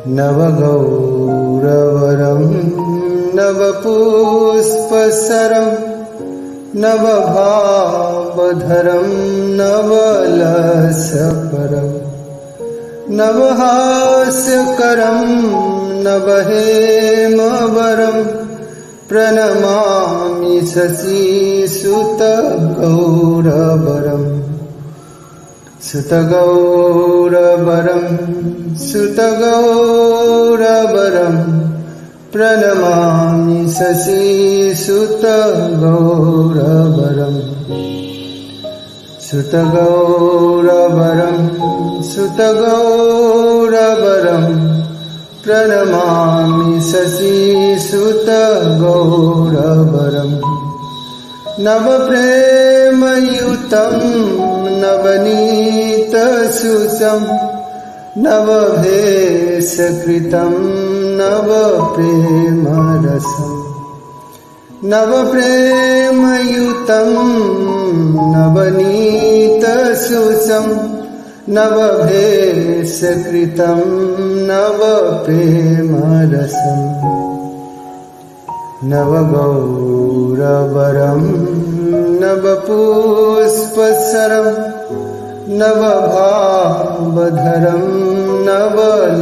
नवगौरवरं नवपुष्पसरं नवभावधरं नवलसपरं नवहास्यकरं नवहेमवरं प्रणमामि शशिसुतगौरवरम् सुतगौरवरं सुतगौरवरं प्रणमामि शशिसुतगौरवरम् सुतगौरवरं सुतगौरवरं प्रणमामि शशिसुतगौरवरम् नवप्रेमयुतं नवनीतसुषं नवभेषकृतं नवप्रेमरसं नवप्रेमयुतं नवनीतसुषं नवभेषकृतं नवप्रेमरसम् नवगौरवरं नवपुष्पसरं नवभावधरं नवलसपरम्